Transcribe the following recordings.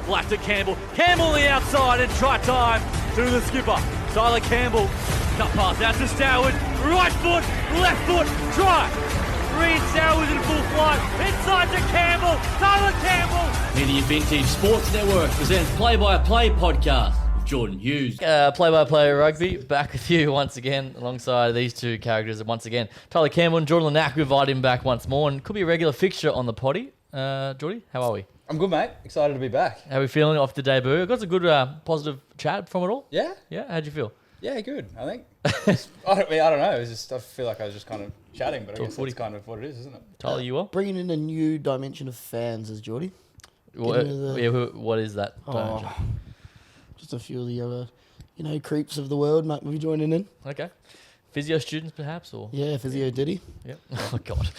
Black to Campbell. Campbell on the outside and try time to the skipper. Tyler Campbell. Cut pass out to Stoward. Right foot, left foot, try. Reed Stoward in full flight. Inside to Campbell. Tyler Campbell. Media Vintage Sports Network presents Play-by-Play podcast with Jordan Hughes. Play-by-play rugby, back with you once again alongside these two characters. And once again, Tyler Campbell and Jordan Lanack, we invite him back once more and could be a regular fixture on the potty. Jordy, how are we? I'm good, mate. Excited to be back. How are we feeling off the debut? Got some good positive chat from it all? Yeah? Yeah? How'd you feel? Yeah, good, I think. I don't know. It was just, I feel like I was just kind of chatting, but I guess that's kind of what it is, isn't it? Tyler, you well? Bringing in a new dimension of fans as Geordie. What is that? Just a few of the other, creeps of the world might be joining in. Okay. Physio students, perhaps, or Yeah, physio Diddy. Yep. Oh God.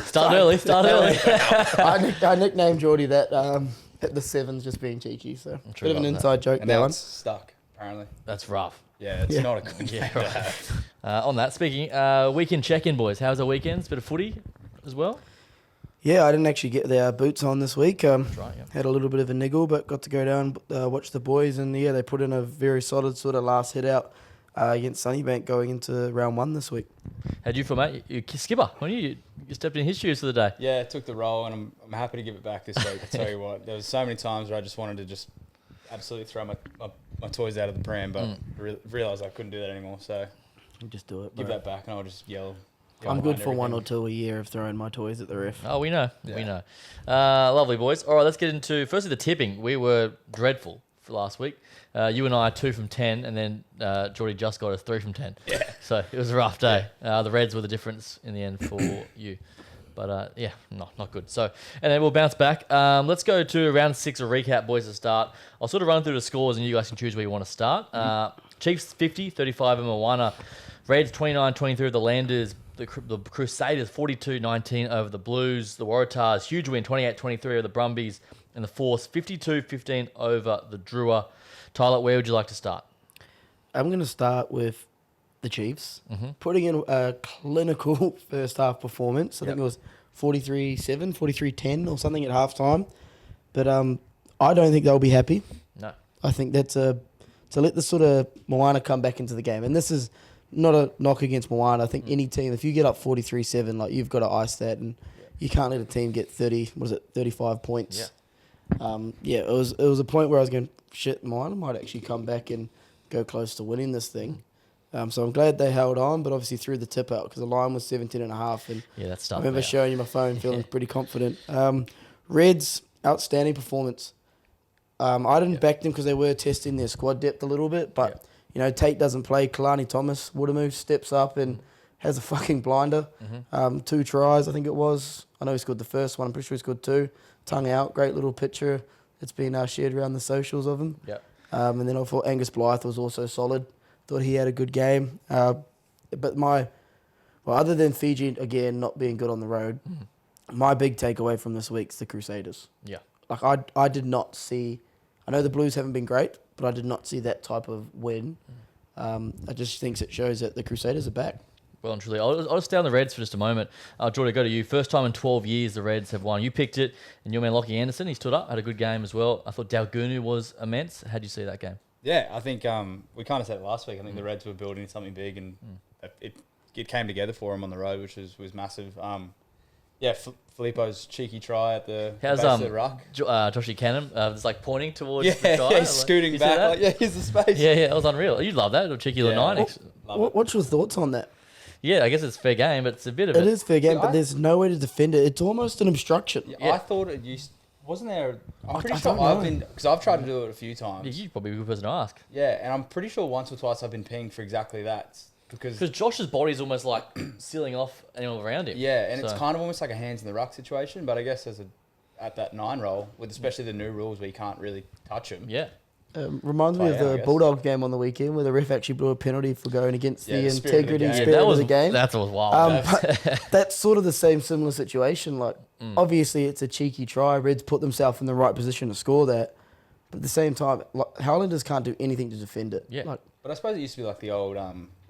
Start early. I nicknamed Geordie that at the sevens, just being cheeky. So bit of an inside joke. And that now one it's stuck, apparently. That's rough. Yeah, it's not a good game to have. On that, speaking, weekend check-in, boys. How's our weekends? Bit of footy as well? Yeah, I didn't actually get the boots on this week. That's right, yeah. Had a little bit of a niggle, but got to go down, watch the boys, and yeah, they put in a very solid sort of last hit out against Sunnybank going into round one this week. How'd you feel, mate? You skipper, weren't you? You stepped in his shoes for the day. Yeah, took the role, and I'm happy to give it back this week. I tell you what, there was so many times where I just wanted to just absolutely throw my toys out of the pram, but realised I couldn't do that anymore, so Just do it. give bro. that back, and I'll just yell. I'm good for everything. one or two a year of throwing my toys at the ref. Oh, we know. Yeah. We know. Lovely, boys. All right, let's get into, firstly, the tipping. We were dreadful for last week. You and I 2 from 10, and then Geordie just got us 3 from 10. Yeah. So it was a rough day. The Reds were the difference in the end for you. But, yeah, not good. So, and then we'll bounce back. Let's go to round 6, a recap, boys, to start. I'll sort of run through the scores, and you guys can choose where you want to start. Chiefs 50, 35 in Moana. Reds 29-23 of the Landers. The Crusaders 42-19 over the Blues. The Waratahs, huge win, 28-23 over the Brumbies. And the Force 52-15 over the Drua. Tyler, where would you like to start? I'm going to start with the Chiefs, putting in a clinical first half performance. I think it was 43-7, 43-10 or something at halftime. But I don't think they'll be happy. No. I think that's to let the sort of Moana come back into the game. And this is not a knock against Moana. I think any team, if you get up 43-7, like you've got to ice that, and you can't let a team get 35 points. Yeah. It was a point where I was going, shit, Moana might actually come back and go close to winning this thing. So I'm glad they held on, but obviously threw the tip out because the line was 17.5. And Yeah, that's I tough. remember showing you my phone, feeling pretty confident. Reds, outstanding performance. I didn't back them because they were testing their squad depth a little bit, but Tate doesn't play. Kalani Thomas, Watermove steps up and has a fucking blinder. 2 tries, I think it was. I know he scored the first one. I'm pretty sure he scored 2. Tongue out, great little picture. It's been shared around the socials of him. Yep. And then I thought Angus Blythe was also solid. Thought he had a good game. But other than Fiji, again, not being good on the road, my big takeaway from this week's the Crusaders. Yeah. Like, I did not see... I know the Blues haven't been great, but I did not see that type of win. I just think it shows that the Crusaders are back. Well and truly. I'll just stay on the Reds for just a moment. Jordan, go to you. First time in 12 years the Reds have won. You picked it, and your man Lockie Anderson, he stood up, had a good game as well. I thought Dalgunu was immense. How'd you see that game? Yeah, I think we kind of said it last week. I think the Reds were building something big, and it came together for them on the road, which was massive. Filippo's cheeky try at the base of the ruck. Joshy Cannon just like pointing towards the guy. He's scooting back. Here's the space. Yeah, it was unreal. You'd love that, a cheeky little nine. What's your thoughts on that? Yeah, I guess it's fair game, but it's a bit of It is fair game, but there's no way to defend it. It's almost an obstruction. Yeah. I thought it wasn't there. I'm pretty I sure don't know. because I've tried to do it a few times. Yeah, you'd probably be a good person to ask. Yeah, and I'm pretty sure once or twice I've been pinged for exactly that. Because Josh's body's almost like sealing off anyone around him. Yeah, and it's kind of almost like a hands in the ruck situation, but I guess at that 9 role, with especially the new rules where you can't really touch him. Yeah. Reminds me of the Bulldogs game on the weekend where the ref actually blew a penalty for going against the integrity and spirit of the game. That was wild. But that's sort of the similar situation. Like, obviously, it's a cheeky try. Reds put themselves in the right position to score that. But at the same time, Highlanders can't do anything to defend it. Yeah. But I suppose it used to be like the old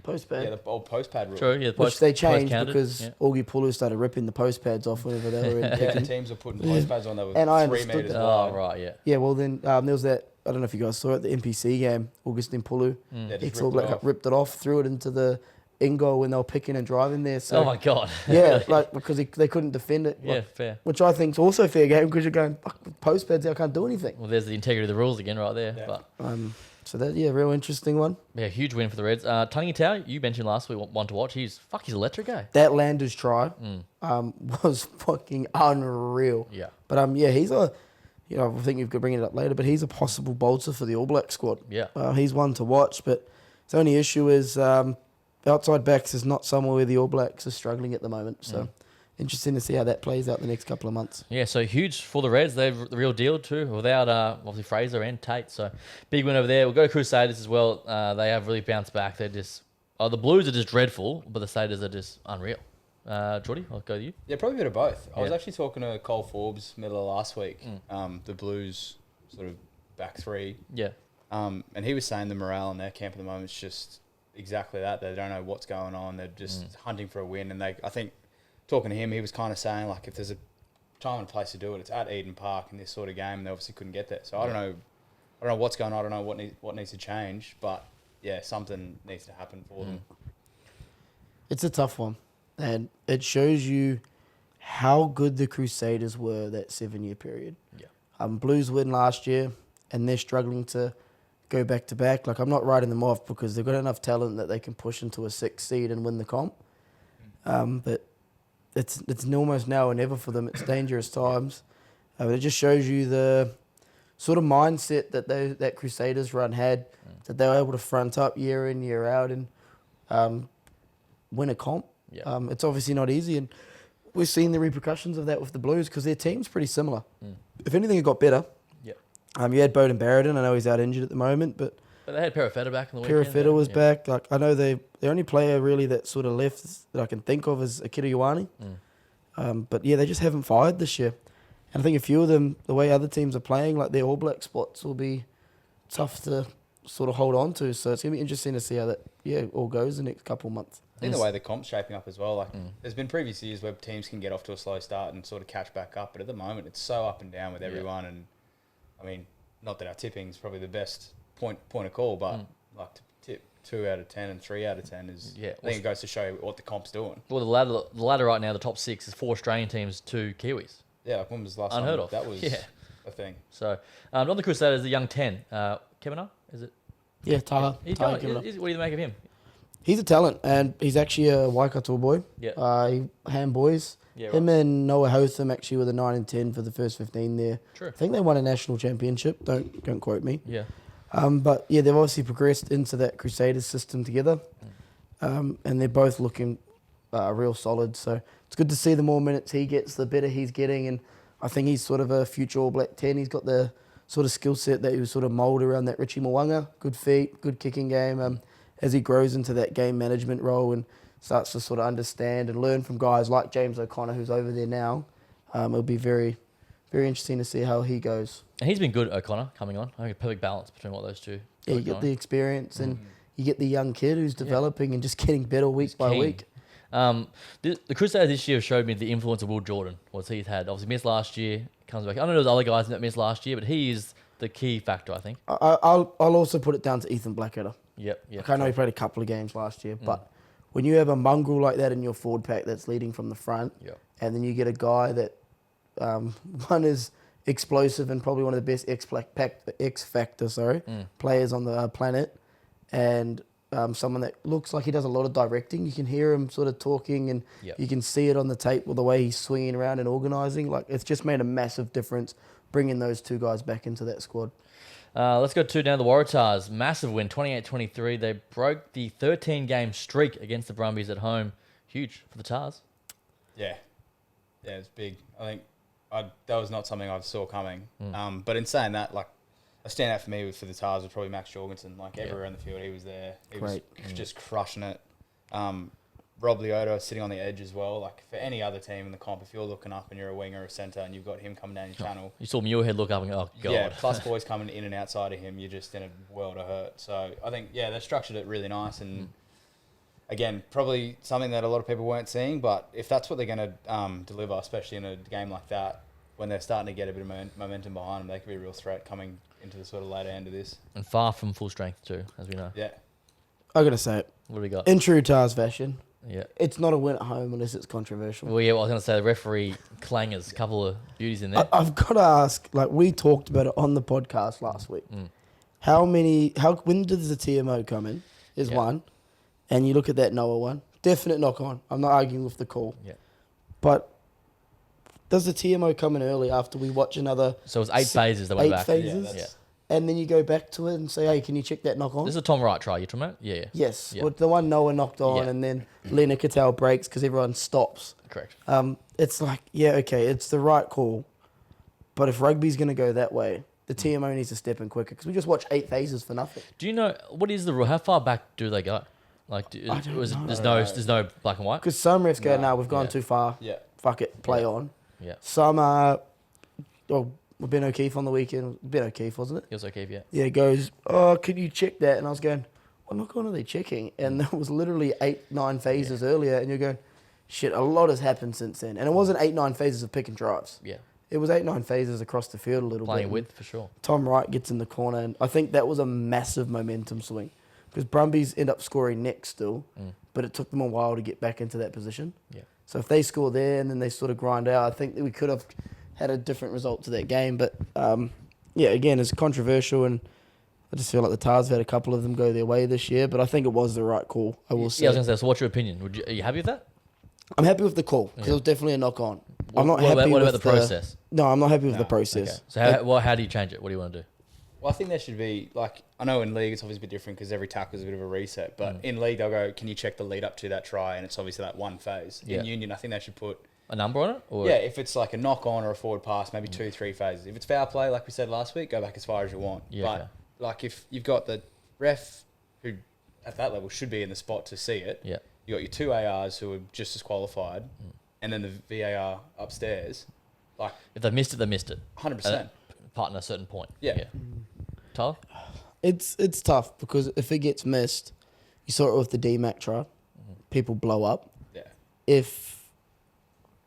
Post pad. Yeah, the old post pad rule. True, yeah. Which they changed post-counted, because yeah. Augie Pulu started ripping the post pads off whenever they were in Yeah, kicking. teams were putting post pads on that were And I 3 understood meters that. wide. Oh, right, yeah. Yeah, well then there was that, I don't know if you guys saw it, the NPC game, Augustine Pulu. Yeah, just Ex-All ripped it Black off. ripped it off, threw it into the in goal when they were picking and driving there. So Oh, my God. yeah, like because they couldn't defend it. Yeah, like, fair. which I think is also a fair game because you're going, fuck, with post pads, I can't do anything. Well, there's the integrity of the rules again right there. Yeah. But So that, yeah, real interesting one. yeah, huge win for the Reds. Tangi Tau, you mentioned last week, one to watch. He's electric, eh? That Landers try was fucking unreal. Yeah. But yeah, he's a, I think you've got to bring it up later, but he's a possible bolter for the All Black squad. Yeah. He's one to watch, but his only issue is outside backs is not somewhere where the All Blacks are struggling at the moment. So interesting to see how that plays out the next couple of months. Yeah, so huge for the Reds. They're the real deal too, without obviously Fraser and Tate. So big win over there. We'll go Crusaders as well. They have really bounced back. They're just the Blues are just dreadful, but the Crusaders are just unreal. Geordie, I'll go to you. Yeah, probably a bit of both. I was Yeah. actually talking to Cole Forbes middle of last week. The Blues sort of back three. Yeah. And he was saying the morale in their camp at the moment is just exactly that. They don't know what's going on. They're just hunting for a win. And I think, talking to him, he was kind of saying, like, if there's a time and place to do it, it's at Eden Park in this sort of game. And they obviously couldn't get there. So I don't know what's going on. I don't know what needs to change. But, yeah, something needs to happen for them. It's a tough one. And it shows you how good the Crusaders were that 7-year period. Yeah. Blues win last year, and they're struggling to go back to back. Like, I'm not writing them off because they've got enough talent that they can push into a 6th seed and win the comp. But it's almost now or never for them. It's dangerous times. It just shows you the sort of mindset that Crusaders run had, that they were able to front up year in, year out and win a comp. Yeah. It's obviously not easy, and we've seen the repercussions of that with the Blues because their team's pretty similar. If anything, it got better. Yeah. You had Bowden Barrett. I know he's out injured at the moment, but But they had Perifetta back in the weekend. Perifetta was yeah. back. Like, I know the only player really that sort of left that I can think of is Akira Ioane. But yeah, they just haven't fired this year. And I think a few of them, the way other teams are playing, like their All Black spots will be tough to sort of hold on to. So it's going to be interesting to see how that all goes the next couple of months. I think the way the comp's shaping up as well, like there's been previous years where teams can get off to a slow start and sort of catch back up, but at the moment it's so up and down with everyone. And I mean, not that our tipping is probably the best point of call, but like to tip 2 out of 10 and 3 out of 10 is. Yeah. I think it goes to show you what the comp's doing. Well, the ladder right now, the top 6 is 4 Australian teams, 2 Kiwis. Yeah, like when was the last Unheard time of. that was Yeah. a thing? So on the Crusaders, the young 10, Kevin, is it? Yeah, Taha. He's Taha going, Kemena. what do you make of him? He's a talent, and he's actually a Waikato boy. Yeah. Handboys. Yeah, Him and Noah Hotham actually were the 9 and 10 for the first 15 there. True. I think they won a national championship. Don't quote me. Yeah. But yeah, they've obviously progressed into that Crusaders system together, and they're both looking real solid. So it's good to see the more minutes he gets, the better he's getting, and I think he's sort of a future All Black 10. He's got the sort of skill set that he was sort of mould around that Richie Mwanga. Good feet, good kicking game. As he grows into that game management role and starts to sort of understand and learn from guys like James O'Connor, who's over there now, it'll be very, very interesting to see how he goes. And he's been good, O'Connor, coming on. I think a perfect balance between what those two. Yeah, you get the experience and you get the young kid who's developing and just getting better week by keen. week. The Crusaders this year have showed me the influence of Will Jordan, what he's had. Obviously missed last year, comes back. I don't know there's other guys that missed last year, but he is the key factor, I think. I'll also put it down to Ethan Blackadder. Yep. Like, I know he played a couple of games last year, but when you have a mongrel like that in your forward pack that's leading from the front, and then you get a guy that one is explosive and probably one of the best X factor players on the planet, and someone that looks like he does a lot of directing. You can hear him sort of talking, and you can see it on the tape with the way he's swinging around and organising. Like, it's just made a massive difference bringing those two guys back into that squad. Let's go to now the Waratahs. Massive win, 28-23. They broke the 13-game streak against the Brumbies at home. Huge for the Tars. Yeah, it's big. I think that was not something I saw coming. But in saying that, like, a standout for me for the Tars was probably Max Jorgensen. Like, everywhere on the field, he was there. He was just crushing it. Rob Leota sitting on the edge as well. Like, for any other team in the comp, if you're looking up and you're a winger or a centre and you've got him coming down your channel. You saw Muirhead look up and go, oh, God. Yeah, plus boys coming in and outside of him, you're just in a world of hurt. So I think, they structured it really nice. And again, probably something that a lot of people weren't seeing. But if that's what they're going to deliver, especially in a game like that, when they're starting to get a bit of momentum behind them, they could be a real threat coming into the sort of later end of this. And far from full strength too, as we know. Yeah. I gotta say it. What do we got? In true Tars fashion, Yeah. it's not a win at home unless it's controversial. Well, yeah, well, I was going to say the referee clangers, a couple of beauties in there. I've got to ask, like we talked about it on the podcast last week. When does the TMO come in? Is Yeah. one, and you look at that Noah one, definite knock on. I'm not arguing with the call. Yeah. But does the TMO come in early after we watch another So it was 8 phases that went 8 back. phases? Yeah. And then you go back to it and say, hey, can you check that knock on? This is a Tom Wright try you're talking about? Yeah, yeah. Yes, Yeah. with the one Noah knocked on, Yeah. and then Lena Cattell breaks because everyone stops. Correct. It's like, yeah, okay, it's the right call, but if rugby's going to go that way, the TMO needs to step in quicker because we just watched 8 phases for nothing. Do you know, what is the rule? How far back do they go? Like, I don't know. there's no black and white? Because some refs go, No. no, we've gone Yeah. too far. Yeah. Fuck it, play on. Yeah. Some are, Ben O'Keefe on the weekend. Ben O'Keefe, wasn't it? It was okay, yeah. Yeah, goes, oh, can you check that? And I was going, what knock on are they checking? And there was literally 8-9 phases earlier, and you're going, shit, a lot has happened since then. And it wasn't 8-9 phases of pick and drives. Yeah. It was 8-9 phases across the field a little Playing bit. width, for sure. Tom Wright gets in the corner, and I think that was a massive momentum swing because Brumbies end up scoring next still, but it took them a while to get back into that position. Yeah. So if they score there and then they sort of grind out, I think that we could have had a different result to that game. But yeah, again, it's controversial, and I just feel like the Tars have had a couple of them go their way this year, but I think it was the right call. I will say. Yeah, I was going to say, so what's your opinion? Are you happy with that? I'm happy with the call because it was definitely a knock on. I'm not What happy about with the process? No, I'm not happy with the Okay. process. So how do you change it? What do you want to do? Well, I think there should be, like, I know in league it's obviously a bit different because every tackle is a bit of a reset, but in league they'll go, can you check the lead up to that try? And it's obviously that one phase. Yeah. In union, I think they should put, A number on it? Or? yeah, if it's like a knock on or a forward pass, maybe 2-3 phases. If it's foul play, like we said last week, go back as far as you want. Yeah, But okay. like if you've got the ref who at that level should be in the spot to see it, Yeah. you got your 2 ARs who are just as qualified, and then the VAR upstairs, like If they missed it, they missed it. 100%. Apart at a certain point. Yeah. Tyler? It's tough because if it gets missed, you saw it with the DMAC try, people blow up. Yeah. If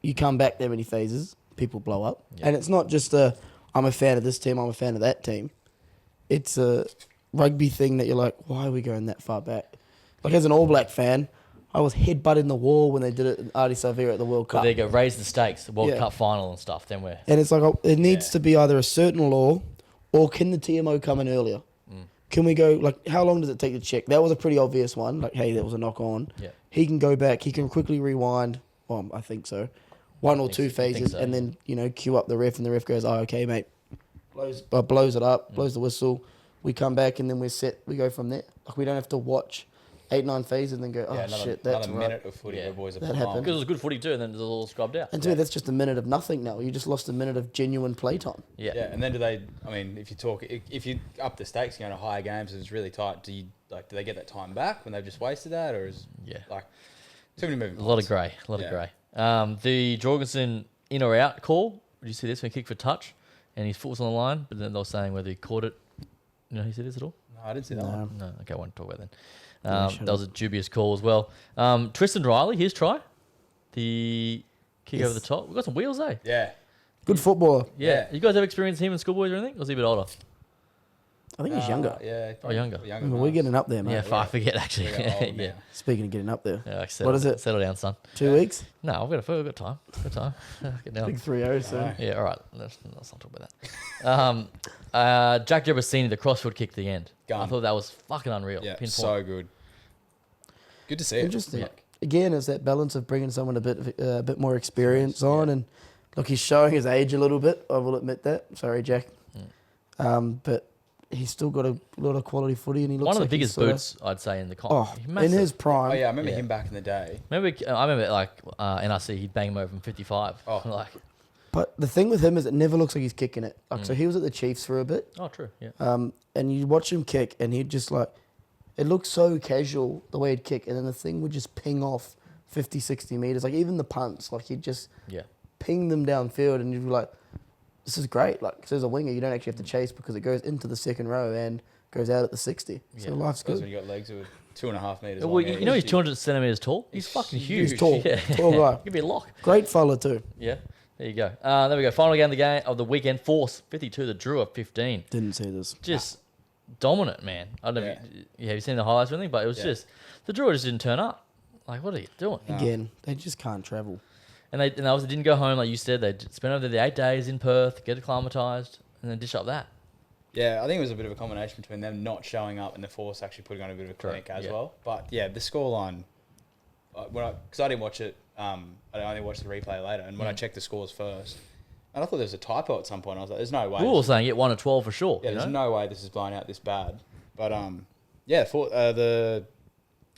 you come back that many phases, people blow up. Yeah. And it's not just I'm a fan of this team, I'm a fan of that team. It's a rugby thing that you're like, why are we going that far back? Like as an All Black fan, I was headbutting the wall when they did it in Adi Savira at the World Well, Cup. there you go. Raise the stakes. The World Yeah. Cup final and stuff. Then we're... And it's like, it needs Yeah. to be either a certain law or can the TMO come in earlier? Can we go, like, how long does it take to check? That was a pretty obvious one. Like, hey, that was a knock on. Yeah. He can go back. He can quickly rewind. Well, I think so. One or think two so- I think phases so, and yeah. then, queue up the ref and the ref goes, oh, okay, mate. Blows it up, blows the whistle. We come back and then we're set. We go from there. Like, we don't have to watch 8-9 phases and then go, oh, Yeah, another, shit, that's another right. minute of footy Yeah. where boys are That putting happened. on. Because it was good footy too, and then it was all scrubbed out. And to me, that's just a minute of nothing now. You just lost a minute of genuine playtime. Yeah. Yeah, and then do they? I mean, if you up the stakes, going to higher games, if it's really tight. Do they get that time back when they've just wasted that, or is Yeah. like too many moving A lot parts? of grey. A lot Yeah. of grey. The Jorgensen in or out call. Did you see this? When he kicked for touch and his foot was on the line, but then they were saying whether he caught it. You know, he said this at all? No, I didn't see that one. No. Okay, I won't talk about that. Yeah, shut That was a dubious call as well. Tristan Riley, his try. The kick Yes. over the top. We've got some wheels, eh? Yeah, Good footballer. Yeah. Yeah. You guys ever experienced him in schoolboys or anything? Or was he a bit older? I think he's younger. Yeah, younger. than We're us. getting up there, mate. Yeah, I forget actually. We're getting old yeah. now. Speaking of getting up there. Yeah, like, What is it? Settle down, son. 2 weeks? No, we've got time. Got time. Get down. Big 3-0, so. Alright. Yeah, all right. Let's not talk about that. Jack Jerbasini, the crossfield kick at the end. I Gun. thought that was fucking unreal. Yeah, Pinpoint. so good. Good to see it. Interesting. Yeah. Again, it's that balance of bringing someone a bit more experience on, and look, he's showing his age a little bit. I will admit that. Sorry, Jack. But he's still got a lot of quality footy, and he looks One of the like he's biggest sorta- boots, I'd say, in the comp. Oh, He's in massive. his prime. Oh yeah, I remember Yeah. him back in the day. I remember like NRC, he'd bang him over from 55. Oh. Like, But the thing with him is, it never looks like he's kicking it. Like, so he was at the Chiefs for a bit, oh, true. Yeah. and you watch him kick, and he'd just like, it looked so casual the way he'd kick, and then the thing would just ping off 50, 60 meters. Like even the punts, like he'd just Yeah. ping them downfield, and you'd be like, this is great. Like, so as a winger, you don't actually have to chase because it goes into the second row and goes out at the 60. So Yeah. life's Because good. when you got legs that were 2.5 meters Well, long. you know he's 200 centimeters tall. He's fucking huge. He's tall. Yeah. Tall guy. Give me a lock. Great fella too. Yeah. There you go. There we go. Final game of the weekend. Force 52. The Drew at 15. Didn't see this. Just dominant, man. I don't know. Have you seen the highlights or anything? But it was just the Drew just didn't turn up. Like, what are you doing? Again, they just can't travel. And they obviously didn't go home like you said. They spent over the 8 days in Perth, get acclimatized, and then dish up that. Yeah, I think it was a bit of a combination between them not showing up and the Force actually putting on a bit of a clinic as well. But yeah, the scoreline, because I didn't watch it, I only watched the replay later, and when I checked the scores first, and I thought there was a typo at some point. I was like, "There's no way." We were all saying get 1 or 12 for sure. Yeah, there's no way this is blown out this bad. But the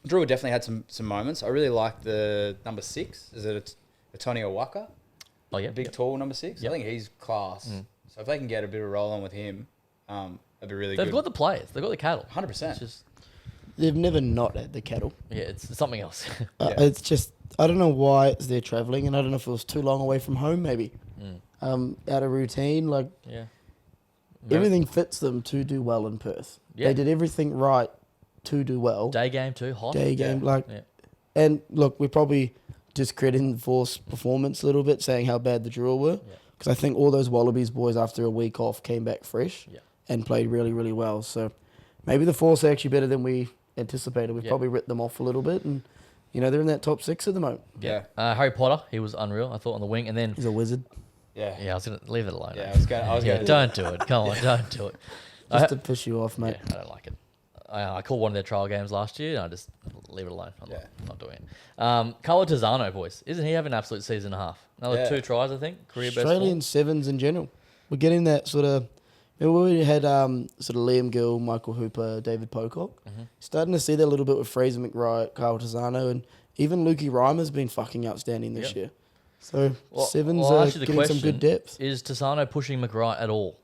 Drew definitely had some moments. I really liked the number 6. Is it Antonio Waka? Oh yeah, Big tall number 6. I think he's class. So if they can get a bit of roll on with him, that'd be really good. They've got the players. They've got the cattle. 100%. It's just They've never not had the cattle. yeah, it's something else. It's just, I don't know why they're travelling, and I don't know if it was too long away from home, maybe. Out of routine, like yeah. everything fits them to do well in Perth. Yeah. They did everything right to do well. Day game too, hot. Day game, Yeah. and look, we're probably discrediting the Force performance a little bit, saying how bad the Drua were, because I think all those Wallabies boys after a week off came back fresh and played really, really well. So maybe the Force are actually better than we anticipated. We've probably ripped them off a little bit, and they're in that top 6 at the moment. Yeah. Harry Potter, he was unreal. I thought on the wing, and then He's a wizard. Yeah. I was gonna leave it alone. Yeah, mate. I was going to Don't do it. Come on, don't do it. Just to piss you off, mate. Yeah, I don't like it. I called one of their trial games last year, and I just leave it alone. I'm not doing it. Carlo Tizzano, boys, isn't he having an absolute season and a half? Another 2 tries, I think. Career best. Australian sevens in general. We're getting that sort of. Remember we had sort of Liam Gill, Michael Hooper, David Pocock. Starting to see that a little bit with Fraser McWright, Carl Tizzano, and even Lukey Reimer's been fucking outstanding this year. So sevens are getting some good depth. Is Tizzano pushing McWright at all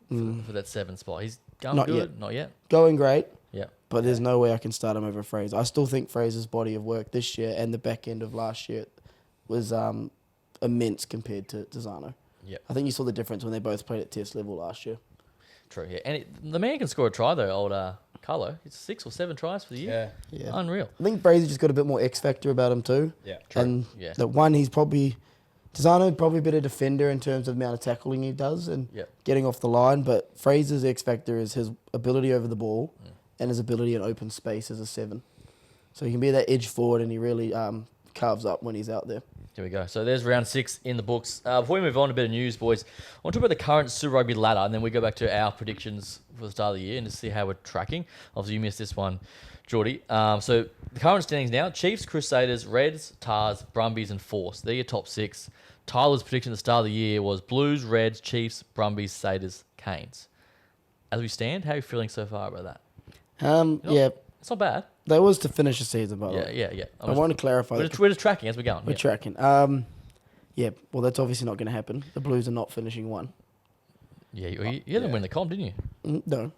for that 7 spot? He's going Not good. yet. Not yet. Going great. Yeah. But there's no way I can start him over Fraser. I still think Fraser's body of work this year and the back end of last year was immense compared to Tizzano. Yeah. I think you saw the difference when they both played at test level last year. True. Yeah. And the man can score a try though. Old Carlo. It's 6 or 7 tries for the year. Yeah. Unreal. I think Fraser just got a bit more X factor about him too. Yeah. True. And Yeah. the one he's probably Tizzano probably a better defender in terms of the amount of tackling he does and getting off the line, but Fraser's X factor is his ability over the ball and his ability in open space as a 7. So he can be that edge forward and he really carves up when he's out there. Here we go. So there's round 6 in the books. Before we move on to a bit of news, boys, I want to talk about the current Super Rugby ladder, and then we go back to our predictions for the start of the year and to see how we're tracking. Obviously, you missed this one, Geordie. So the current standings now: Chiefs, Crusaders, Reds, Tars, Brumbies, and Force. They're your top 6. Tyler's prediction at the start of the year was Blues, Reds, Chiefs, Brumbies, Satyrs, Canes. As we stand, how are you feeling so far about that? It's not bad. That was to finish the season, by the way. Yeah. I want to clarify We're that. just tracking as we're going. We're tracking. Well, that's obviously not going to happen. The Blues are not finishing 1. Yeah, you didn't win the comp, didn't you? No.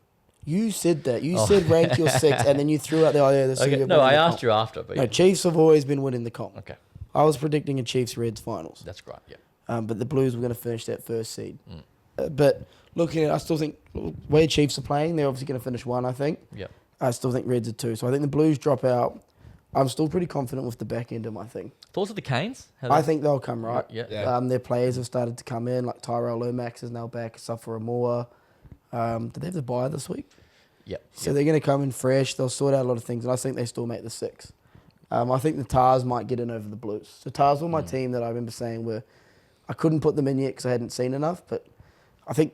You said that. You said rank your 6, and then you threw out the Okay. No, I asked you after. But No, Chiefs have always been winning the comp. Okay. I was predicting a Chiefs-Reds finals. That's great, yeah. But the Blues were going to finish that first seed. But looking at it, I still think where Chiefs are playing, they're obviously going to finish 1, I think. Yeah. I still think Reds are 2. So I think the Blues drop out. I'm still pretty confident with the back end of my thing. Thoughts of the Canes? I think they'll come right. Yeah. Their players have started to come in, like Tyrell Lomax is now back, Suffer Amoa. Did they have the bye this week? Yeah. So they're going to come in fresh. They'll sort out a lot of things, and I think they still make the 6. I think the Tars might get in over the Blues. So Tars were my team that I remember saying I couldn't put them in yet because I hadn't seen enough, but I think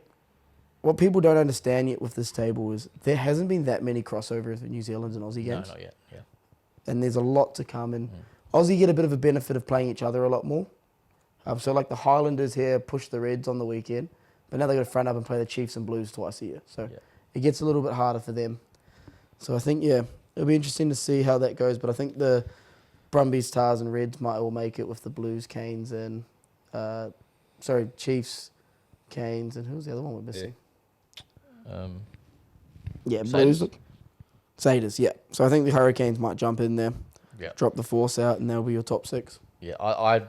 what people don't understand yet with this table is there hasn't been that many crossovers with New Zealand and Aussie games. No, not yet. Yeah. And there's a lot to come. And Aussie get a bit of a benefit of playing each other a lot more. So like the Highlanders here push the Reds on the weekend, but now they've got to front up and play the Chiefs and Blues twice a year. So it gets a little bit harder for them. So I think, it'll be interesting to see how that goes. But I think the Brumbies, Tars and Reds might all make it with the Blues, Canes and, Chiefs, Canes, and who's the other one we're missing? Blues. Satyrs, yeah. So I think the Hurricanes might jump in there, drop the Force out, and they'll be your top 6. Yeah, I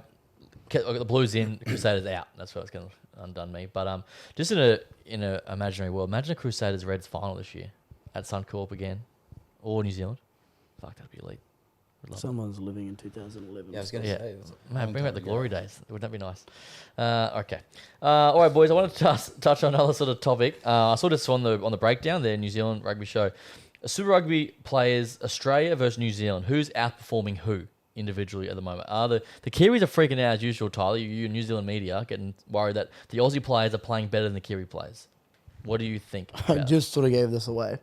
got the Blues in, Crusaders out. That's what I was going to. undone me. But just in a imaginary world, imagine a Crusaders Reds final this year at Suncorp again, or New Zealand. Fuck, that'd be elite. Would love it. Someone's living in 2011. Yeah, I was going to Yeah. say. That's a Man, long bring back time the ago. glory days. Wouldn't that be nice? Okay. All right, boys. I wanted to touch on another sort of topic. I saw this on the breakdown there, New Zealand rugby show. Super Rugby players Australia versus New Zealand. Who's outperforming who individually at the moment? The Kiwis are freaking out as usual, Tyler. You New Zealand media getting worried that the Aussie players are playing better than the Kiwi players. What do you think? I about just sort of gave this away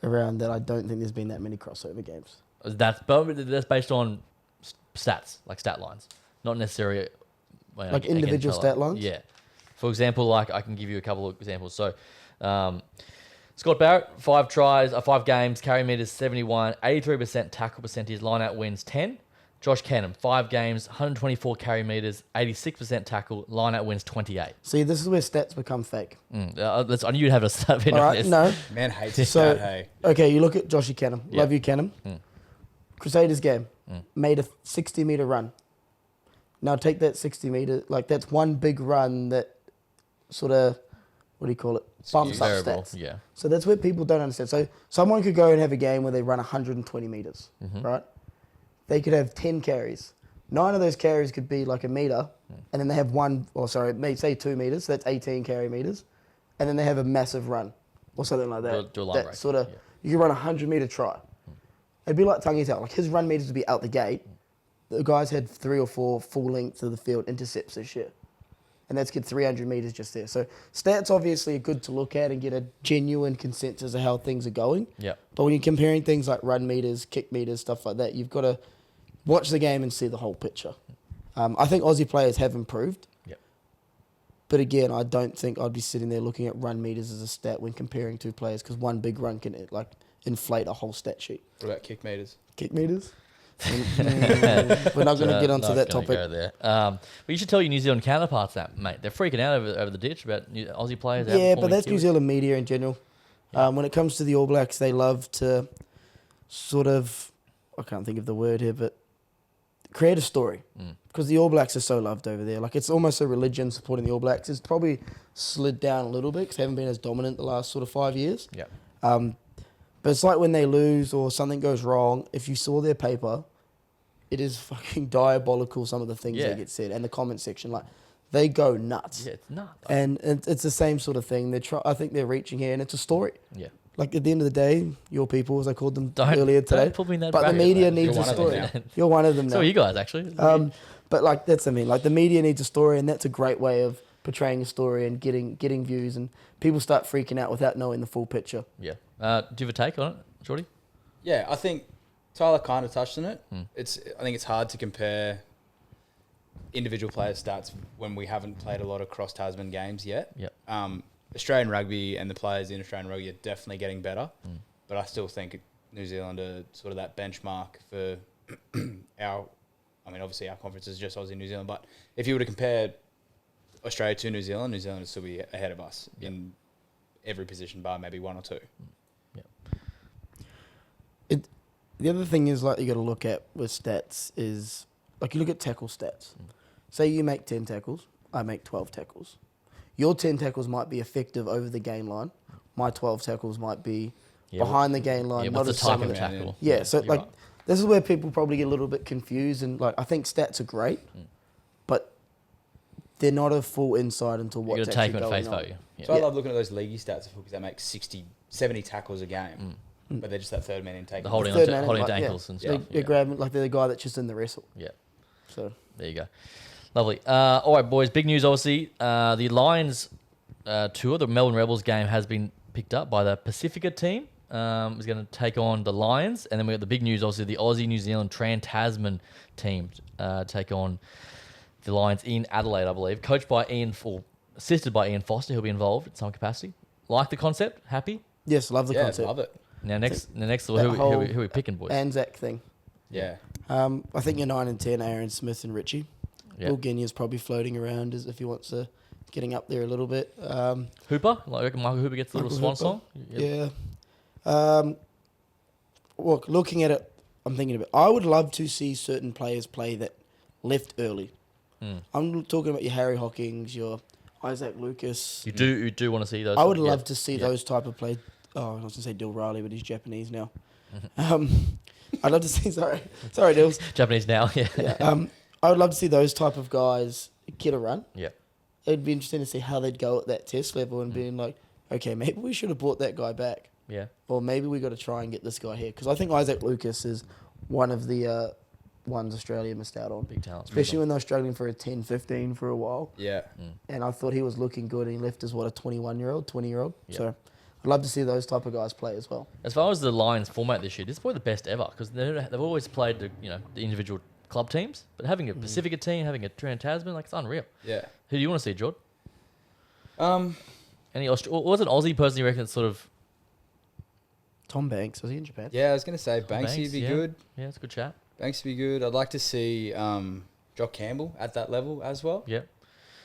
around that I don't think there's been that many crossover games. it? That's based on stats, like stat lines, not necessarily Like individual again, stat lines? Yeah. For example, like I can give you a couple of examples. So, Scott Barrett, 5 tries, 5 games, carry meters 71, 83% tackle percentage, line out wins 10. Josh Canham, 5 games, 124 carry meters, 86% tackle, line out wins 28. See, this is where stats become fake. I knew you'd have a stat in All on right, this. no. Man hates his So, stat, hey. okay, you look at Joshy Canham. Yeah. Love you, Canham. Crusaders game. Made a 60-meter run. Now take that 60 meter, like that's one big run that sort of, what do you call it? Bumps up Variable, stats. yeah. So that's what people don't understand. So someone could go and have a game where they run 120 meters, right? They could have 10 carries. 9 of those carries could be like a meter, and then they have say 2 meters, so that's 18 carry meters, and then they have a massive run or something like that. Do a line that break, sort of, yeah. you could run a 100-meter try. It'd be like Tangitau. Like his run meters would be out the gate. The guys had 3 or 4 full lengths of the field intercepts this year. And that's get 300 metres just there. So stats obviously are good to look at and get a genuine consensus of how things are going. Yeah. But when you're comparing things like run meters, kick meters, stuff like that, you've got to watch the game and see the whole picture. I think Aussie players have improved. Yep. But again, I don't think I'd be sitting there looking at run meters as a stat when comparing 2 players because one big run can like inflate a whole stat sheet. What about kick meters? Kick meters? We're not going to get onto Not that gonna topic. Go there. But you should tell your New Zealand counterparts that, mate. They're freaking out over the ditch about Aussie players. Yeah, but outperforming that's New Kiwis. Zealand media in general. When it comes to the All Blacks, they love to sort of, I can't think of the word here, but create a story. Because the All Blacks are so loved over there. Like, it's almost a religion supporting the All Blacks. It's probably slid down a little bit because they haven't been as dominant the last sort of 5 years. Yeah. But it's like when they lose or something goes wrong, if you saw their paper, it is fucking diabolical, some of the things Yeah. that get said. And the comment section, like, they go nuts. Yeah, it's nuts. And it's the same sort of thing. I think they're reaching here, and it's a story. Yeah. Like, at the end of the day, your people, as I called them earlier today. Don't put me in that but the bracket, media mate. needs You're a one of them story. now. You're one of them now. So are you guys, actually. But, like, that's what I mean. Like, the media needs a story, and that's a great way of portraying a story and getting views. And people start freaking out without knowing the full picture. Yeah. Do you have a take on it, Jordy? Yeah, I think Tyler kind of touched on it. I think it's hard to compare individual player stats when we haven't played a lot of cross-Tasman games yet. Yep. Australian rugby and the players in Australian rugby are definitely getting better, but I still think New Zealand are sort of that benchmark for obviously our conference is just Aussie and New Zealand, but if you were to compare Australia to New Zealand would still be ahead of us in every position bar maybe 1 or 2. The other thing is, like, you got to look at with stats is, like, you look at tackle stats. Say you make 10 tackles, I make 12 tackles. Your 10 tackles might be effective over the gain line. My 12 tackles might be behind the gain line. Yeah, not what's as the type solid. of tackle? Yeah, so, you're like, right. this is where people probably get a little bit confused. And, like, I think stats are great, but they're not a full insight into You've what's got to take actually them at going face on. value. Yeah. So I love looking at those leaguey stats because they make 70 tackles a game, but they're just that third man in taking. The holding Third on man, holding like, to yeah. ankles and They- stuff. They're grabbing, like, they're the guy that's just in the wrestle. Yeah. So There you go. Lovely. All right, boys. Big news, obviously. The Lions tour, the Melbourne Rebels game, has been picked up by the Pacifica team. Is going to take on the Lions. And then we got the big news, obviously, the Aussie-New Zealand Trans-Tasman team take on the Lions in Adelaide, I believe. Coached by assisted by Ian Foster, who'll be involved in some capacity. Like the concept? Happy? yes, love the Yeah, concept. love it. Now, next, that who whole are we picking, boys? Anzac thing. Yeah. I think you're 9 and 10, Aaron Smith and Richie. Yeah. Will Guinea's probably floating around as if he wants to getting up there a little bit. Hooper? Like, I reckon Michael Hooper gets the little swan Michael song? Hooper. Yeah. Look, looking at it, I'm thinking about. I would love to see certain players play that left early. I'm talking about your Harry Hockings, your Isaac Lucas. You do want to see those? I would yeah. love to see Yeah. those type of play. Oh, I was going to say Dill Riley, but he's Japanese now. I'd love to see. Sorry, Dills. Japanese now. Yeah. Yeah. I would love to see those type of guys get a run. Yeah. It'd be interesting to see how they'd go at that test level and being like, okay, maybe we should have brought that guy back. Yeah. Or maybe we got to try and get this guy here. Because I think Isaac Lucas is one of the ones Australia missed out on. Big talent. Especially when they were struggling for a 10, 15 for a while. Yeah. And I thought he was looking good. And he left as, a 21-year-old, 20-year-old. Yeah. So I'd love to see those type of guys play as well. As far as the Lions format this year, this is probably the best ever because they've always played the individual club teams, but having a Pacifica team, having a Trans-Tasman, like it's unreal. Yeah. Who do you want to see, Jord? Yeah, Or was an Aussie person you reckon that's sort of Tom Banks, was he in Japan? I was going to say Banksy would be yeah. good. Yeah, it's a good chat. Banksy would be good. I'd like to see Jock Campbell at that level as well. Yeah.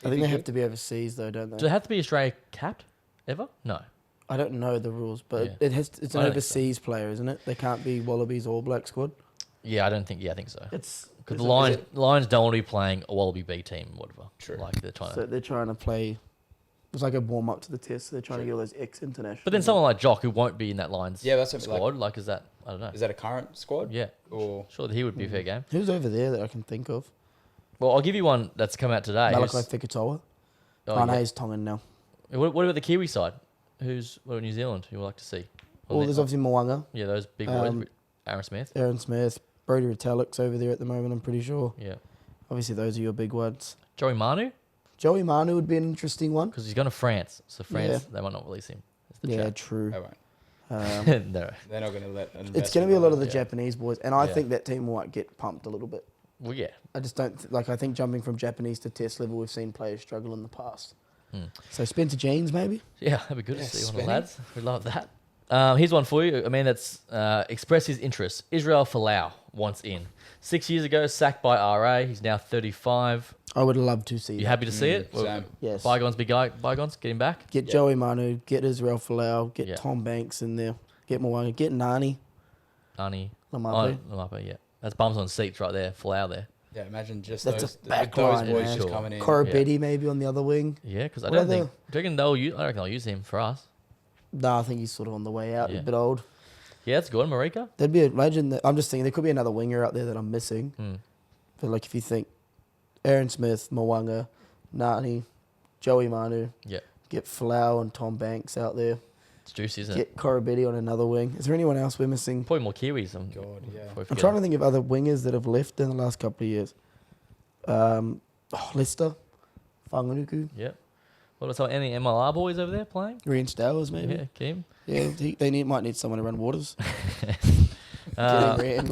I think they have to be overseas though, don't they? Do they have to be Australia capped ever? No. I don't know the rules, but Yeah. it's I an don't think so. overseas player, isn't it? They can't be Wallabies All Black squad. Yeah, I think so. It's Because is the Lions don't want to be playing a Wallaby B team, whatever. True. Like they're trying So to. they're trying to play. It's like a warm up to the test. So they're trying to get all those ex-international. But then someone like Jock, who won't be in that Lions Yeah, that's what, squad, like is that? I don't know. Is that a current squad? Yeah. Or Sure, he would be a fair game. Who's over there that I can think of? Well, I'll give you one that's come out today. Malachi who's- Fikutoa. oh, Oh, no, yeah. he's Tongan now. What about the Kiwi side? What New Zealand you would like to see? Well, there's obviously Mo'unga, yeah, those big um, boys. Aaron Smith. Aaron Smith, Brody Retallick's over there at the moment, I'm pretty sure. Yeah. Obviously, those are your big ones. Joey Manu, Joey Manu would be an interesting one. because he's going to France. So France, Yeah. they might not release him. That's the Yeah, chat. true. they won't. No. They're not going to let. It's going to be a lot of the Yeah. Japanese boys, and I Yeah. think that team might get pumped a little bit. Well, yeah. I just don't I think jumping from Japanese to test level, we've seen players struggle in the past. So Spencer James, maybe. Yeah, that'd be good Yeah, to see one of Spenny. the lads. We love that. Here's one for you. A man that's expressed his interest. Israel Folau wants in. 6 years ago, sacked by RA. He's now 35. I would love to see. You that. happy to see it? Well, Same. Yes. bygones be bygones. Get him back. Get Yeah. Joey Manu, get Israel Folau, get Yeah. Tom Banks in there, get Mo'unga, get Nani Nani. Lamape. Lamape, yeah. That's bums on seats right there. Folau there. Yeah, imagine just That's those, a back those line, boys man. just Sure. coming in. Corabetti maybe on the other wing. Yeah, because I What don't other- think. Do you reckon I reckon they'll use him for us. No, I think he's sort of on the way out, Yeah. a bit old. Yeah, that's good. Marika. There'd be imagine that I'm just thinking there could be another winger out there that I'm missing. But like if you think Aaron Smith, Mo'unga, Nani, Joey Manu, Yeah. get Folau and Tom Banks out there. It's juicy, isn't it? Get Corabetti on another wing. Is there anyone else we're missing? Probably more Kiwis. God, yeah. I'm trying to think of other wingers that have left in the last couple of years. Leicester, Whanganuku, Yeah. What about any MLR boys over there playing? Green Stowers maybe. Yeah, Kim. Yeah, might need someone to run waters. Uh, Getting ran.